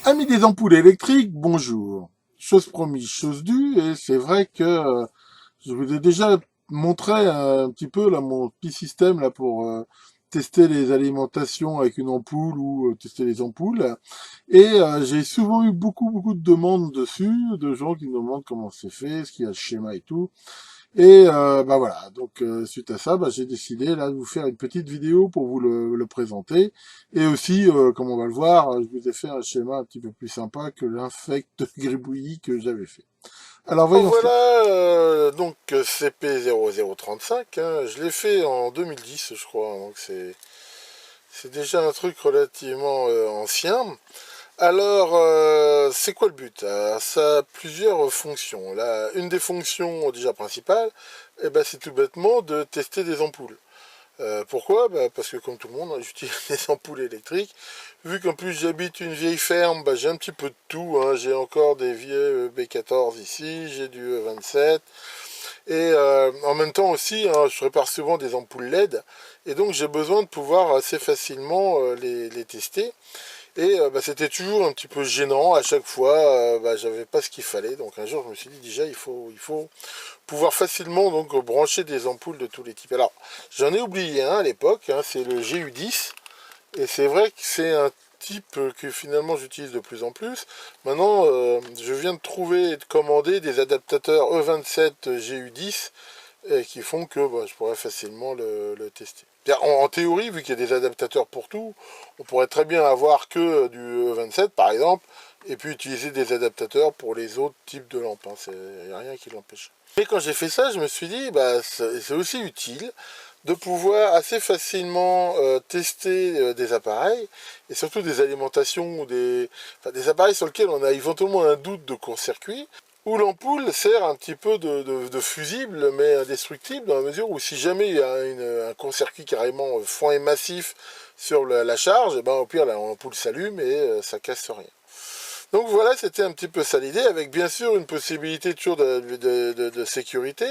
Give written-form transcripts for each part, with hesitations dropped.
Amis des ampoules électriques, bonjour. Chose promise, chose due, et c'est vrai que je vous ai déjà montré un petit peu là mon petit système là pour tester les alimentations avec une ampoule ou tester les ampoules. Et j'ai souvent eu beaucoup de demandes dessus, de gens qui me demandent comment c'est fait, ce qu'il y a le schéma et tout. Et bah voilà, donc suite à ça, bah, j'ai décidé là de vous faire une petite vidéo pour vous le présenter. Et aussi, comme on va le voir, je vous ai fait un schéma un petit peu plus sympa que l'infect gribouillis que j'avais fait. Alors Alors voyons cela. voilà, donc CP0035, hein, je l'ai fait en 2010 je crois, donc c'est déjà un truc relativement ancien. Alors, c'est quoi le but? Ça a plusieurs fonctions. Là, une des fonctions déjà principales, eh ben, c'est tout bêtement de tester des ampoules. Pourquoi? Bah, parce que comme tout le monde, hein, j'utilise des ampoules électriques. Vu qu'en plus j'habite une vieille ferme, bah, j'ai un petit peu de tout, hein. J'ai encore des vieux B14 ici, j'ai du E27. Et en même temps aussi, hein, je répare souvent des ampoules LED. Et donc j'ai besoin de pouvoir assez facilement les tester. Et bah, c'était toujours un petit peu gênant à chaque fois, bah, j'avais pas ce qu'il fallait. Donc un jour je me suis dit déjà il faut pouvoir facilement donc brancher des ampoules de tous les types. Alors j'en ai oublié un à l'époque, hein, c'est le GU10. Et c'est vrai que c'est un type que finalement j'utilise de plus en plus. Maintenant je viens de trouver et de commander des adaptateurs E27 GU10 qui font que bah, je pourrais facilement le tester. En théorie, vu qu'il y a des adaptateurs pour tout, on pourrait très bien avoir que du E27 par exemple, et puis utiliser des adaptateurs pour les autres types de lampes. Il n'y a rien qui l'empêche. Mais quand j'ai fait ça, je me suis dit, bah, c'est aussi utile de pouvoir assez facilement tester des appareils, et surtout des alimentations ou enfin, des appareils sur lesquels on a éventuellement un doute de court-circuit, où l'ampoule sert un petit peu de fusible, mais indestructible, dans la mesure où si jamais il y a un court-circuit carrément foin et massif sur la charge, et ben, au pire l'ampoule s'allume et ça casse rien. Donc voilà, c'était un petit peu ça l'idée, avec bien sûr une possibilité toujours de sécurité.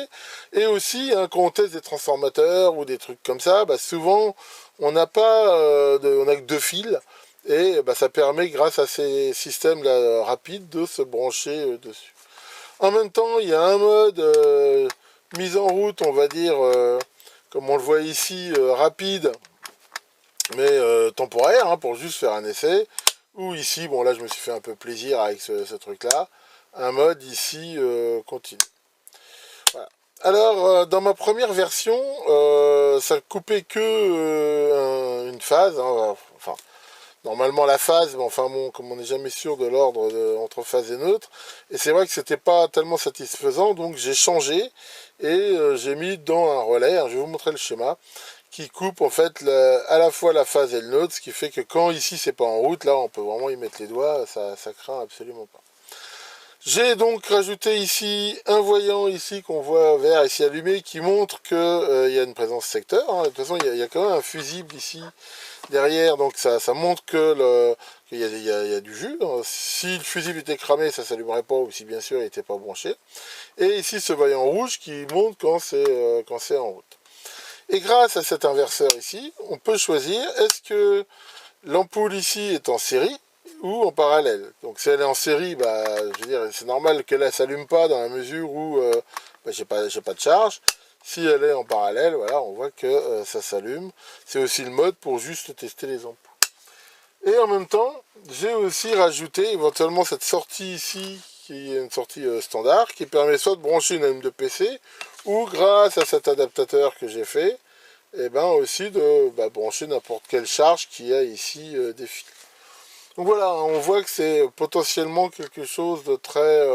Et aussi, hein, quand on teste des transformateurs ou des trucs comme ça, bah, souvent on n'a pas, on a que deux fils. Et bah, ça permet, grâce à ces systèmes là, rapides, de se brancher dessus. En même temps, il y a un mode mise en route, on va dire, comme on le voit ici, rapide, mais temporaire, hein, pour juste faire un essai. Ou ici, bon là je me suis fait un peu plaisir avec ce truc-là, un mode ici continu. Voilà. Alors, dans ma première version, ça coupait que une phase, hein, enfin, normalement la phase, mais enfin bon, comme on n'est jamais sûr de l'ordre entre phase et neutre, et c'est vrai que c'était pas tellement satisfaisant, donc j'ai changé, et j'ai mis dans un relais, hein, je vais vous montrer le schéma, qui coupe en fait à la fois la phase et le neutre, ce qui fait que quand ici c'est pas en route, là on peut vraiment y mettre les doigts, ça craint absolument pas. J'ai donc rajouté ici un voyant ici qu'on voit vert ici allumé qui montre que y a une présence secteur, hein. De toute façon il y a quand même un fusible ici derrière, donc ça montre que qu'il y a du jus. Si le fusible était cramé, ça s'allumerait pas, ou si bien sûr il n'était pas branché. Et ici ce voyant rouge qui montre quand c'est en route. Et grâce à cet inverseur ici, on peut choisir est-ce que l'ampoule ici est en série ou en parallèle. Donc si elle est en série, bah, je veux dire, c'est normal qu'elle ne s'allume pas dans la mesure où bah, j'ai pas de charge. Si elle est en parallèle, voilà, on voit que ça s'allume. C'est aussi le mode pour juste tester les ampoules. Et en même temps, j'ai aussi rajouté éventuellement cette sortie ici, qui est une sortie standard, qui permet soit de brancher une allume de PC, ou grâce à cet adaptateur que j'ai fait, et ben aussi de brancher n'importe quelle charge qui a ici des fils. Donc voilà, on voit que c'est potentiellement quelque chose de très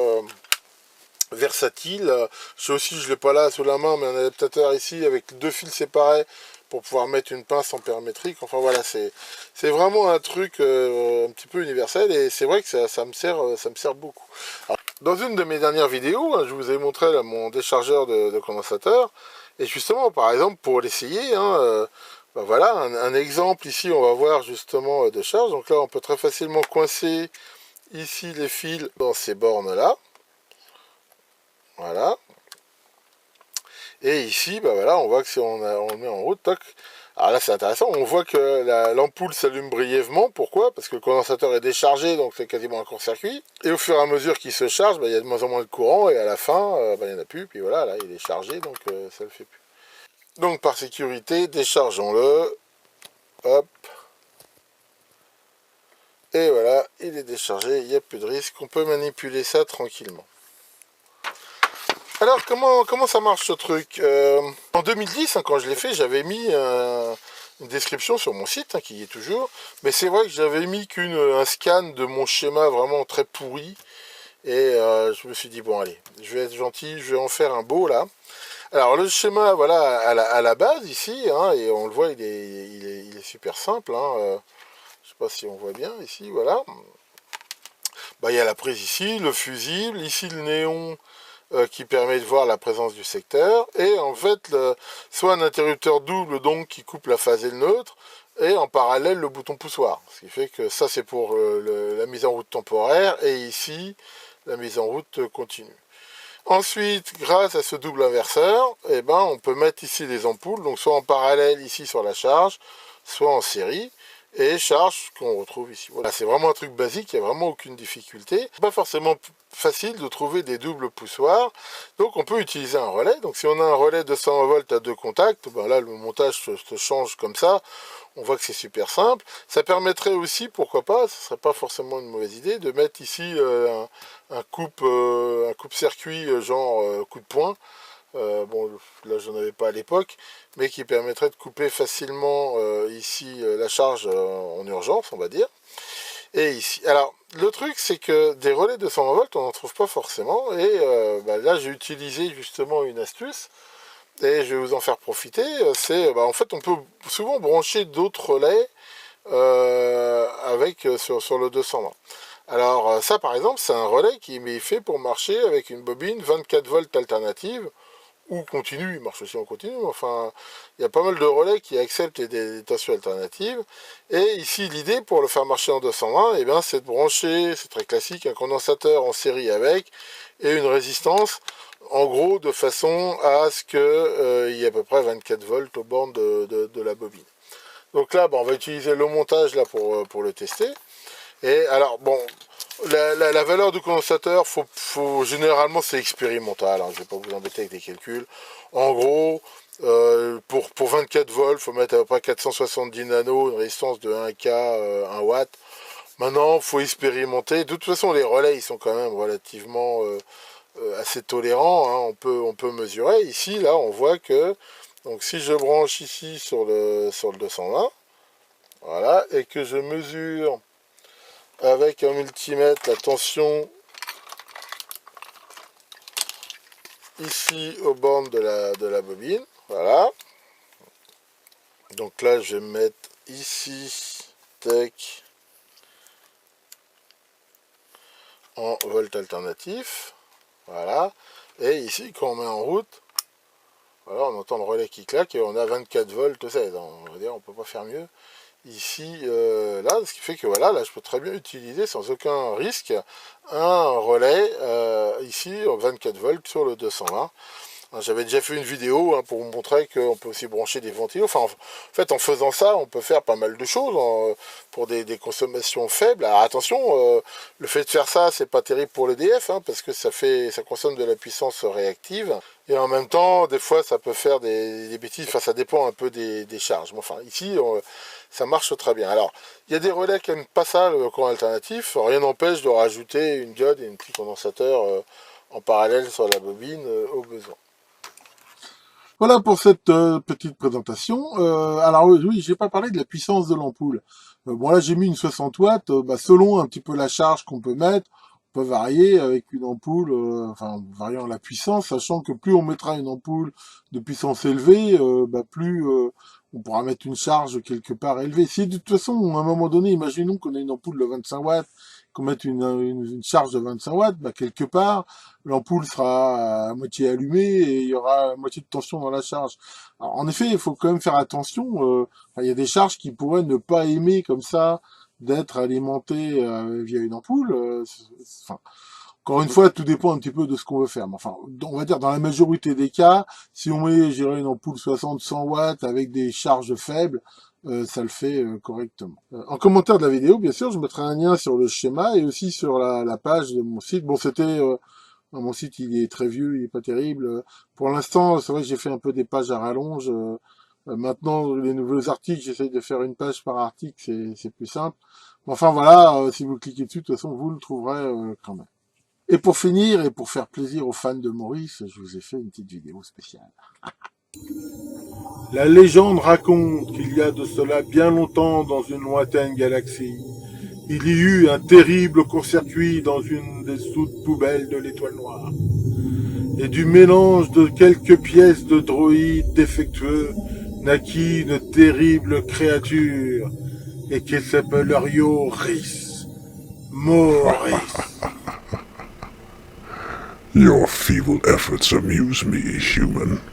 versatile. Je aussi, je l'ai pas là sous la main, mais un adaptateur ici avec deux fils séparés pour pouvoir mettre une pince ampère-métrique. Enfin voilà, c'est vraiment un truc un petit peu universel, et c'est vrai que ça me sert beaucoup. Alors, dans une de mes dernières vidéos, hein, je vous ai montré là, mon déchargeur de condensateur, et justement, par exemple, pour l'essayer, hein, ben voilà, un exemple ici, on va voir justement de charge. Donc là, on peut très facilement coincer ici les fils dans ces bornes-là. Voilà. Et ici, bah voilà, on voit que si on le met en route, toc, Alors là, c'est intéressant, on voit que l'ampoule s'allume brièvement. Pourquoi? Parce que le condensateur est déchargé, donc c'est quasiment un court-circuit. Et au fur et à mesure qu'il se charge, il y a de moins en moins de courant, et à la fin, il n'y en a plus. Puis voilà, là, il est chargé, donc ça le fait plus. Donc par sécurité, déchargeons-le. Hop. Et voilà, il est déchargé, il n'y a plus de risque. On peut manipuler ça tranquillement. Alors, comment ça marche ce truc? En 2010, hein, quand je l'ai fait, j'avais mis une description sur mon site, hein, qui y est toujours. Mais c'est vrai que j'avais mis un scan de mon schéma vraiment très pourri. Et je me suis dit, bon, allez, je vais être gentil, je vais en faire un beau, là. Alors, le schéma, voilà, à la base, ici, hein, et on le voit, il est super simple. Hein, je sais pas si on voit bien, ici, voilà. Bah, il y a la prise ici, le fusible, ici le néon, qui permet de voir la présence du secteur, et en fait, soit un interrupteur double donc qui coupe la phase et le neutre, et en parallèle le bouton poussoir. Ce qui fait que ça c'est pour la mise en route temporaire, et ici la mise en route continue. Ensuite, grâce à ce double inverseur, eh ben, on peut mettre ici les ampoules, donc soit en parallèle ici sur la charge, soit en série, et charge qu'on retrouve ici. Voilà, c'est vraiment un truc basique, il n'y a vraiment aucune difficulté. C'est pas forcément facile de trouver des doubles poussoirs, donc on peut utiliser un relais. Donc si on a un relais de 100 volts à deux contacts, ben là le montage se change comme ça. On voit que c'est super simple. Ça permettrait aussi, pourquoi pas, ce serait pas forcément une mauvaise idée, de mettre ici un coupe-circuit genre coup de poing. Bon, là j'en avais pas à l'époque, mais qui permettrait de couper facilement ici la charge en urgence, on va dire. Et ici, alors le truc c'est que des relais de 120 volts on n'en trouve pas forcément, et bah, là j'ai utilisé justement une astuce, et je vais vous en faire profiter. C'est en fait on peut souvent brancher d'autres relais sur le 220. Alors ça par exemple c'est un relais qui est fait pour marcher avec une bobine 24 volts alternative, ou continue, il marche aussi en continu, enfin, il y a pas mal de relais qui acceptent des tensions alternatives, et ici, l'idée, pour le faire marcher en 220, eh bien, c'est de brancher, c'est très classique, un condensateur en série avec, et une résistance, en gros, de façon à ce qu'il y ait à peu près 24 volts aux bornes de la bobine. Donc là, on va utiliser le montage là pour le tester. Et alors, bon, la valeur du condensateur, généralement c'est expérimental, hein, je ne vais pas vous embêter avec des calculs. En gros, pour 24 volts, il faut mettre à peu près 470 nanos, une résistance de 1K, 1 watt. Maintenant, il faut expérimenter. De toute façon, les relais, ils sont quand même relativement assez tolérants, hein, on peut mesurer. Ici, là, on voit que, donc si je branche ici sur le 220, voilà, et que je mesure avec un multimètre la tension ici aux bornes de la bobine, voilà. Donc là je vais me mettre ici, tac, en volt alternatif, voilà. Et ici quand on met en route, voilà, on entend le relais qui claque et on a 24 volts 16, on va dire on peut pas faire mieux. Ici, là, ce qui fait que voilà, là je peux très bien utiliser sans aucun risque un relais ici 24 volts sur le 220. J'avais déjà fait une vidéo pour vous montrer qu'on peut aussi brancher des ventilos. Enfin, en fait, en faisant ça, on peut faire pas mal de choses pour des consommations faibles. Alors attention, le fait de faire ça, c'est pas terrible pour l'EDF, parce que ça consomme de la puissance réactive. Et en même temps, des fois, ça peut faire des bêtises. Enfin, ça dépend un peu des charges. Mais enfin, ici, ça marche très bien. Alors, il y a des relais qui n'aiment pas ça, le courant alternatif. Rien n'empêche de rajouter une diode et un petit condensateur en parallèle sur la bobine au besoin. Voilà pour cette petite présentation. Alors oui, j'ai pas parlé de la puissance de l'ampoule. Bon là j'ai mis une 60 watts. Selon un petit peu la charge qu'on peut mettre, on peut varier avec une ampoule, enfin variant la puissance, sachant que plus on mettra une ampoule de puissance élevée, plus on pourra mettre une charge quelque part élevée. Si de toute façon, à un moment donné, imaginons qu'on ait une ampoule de 25 watts, qu'on mette une charge de 25 watts, quelque part, l'ampoule sera à moitié allumée et il y aura à moitié de tension dans la charge. Alors, en effet, il faut quand même faire attention. Il y a des charges qui pourraient ne pas aimer comme ça d'être alimentées via une ampoule. Encore une fois, tout dépend un petit peu de ce qu'on veut faire. Mais enfin, on va dire dans la majorité des cas, si on met, je dirais, une ampoule 60-100 watts avec des charges faibles, ça le fait correctement. En commentaire de la vidéo, bien sûr, je mettrai un lien sur le schéma et aussi sur la page de mon site. Bon, mon site, il est très vieux, il est pas terrible. Pour l'instant, c'est vrai que j'ai fait un peu des pages à rallonge. Maintenant, les nouveaux articles, j'essaye de faire une page par article, c'est plus simple. Mais enfin voilà, si vous cliquez dessus, de toute façon, vous le trouverez quand même. Et pour finir, et pour faire plaisir aux fans de Maurice, je vous ai fait une petite vidéo spéciale. La légende raconte qu'il y a de cela bien longtemps dans une lointaine galaxie, il y eut un terrible court-circuit dans une des soutes poubelles de l'étoile noire. Et du mélange de quelques pièces de droïdes défectueux naquit une terrible créature, et qui s'appellerait Rhys Maurice. Your feeble efforts amuse me, human.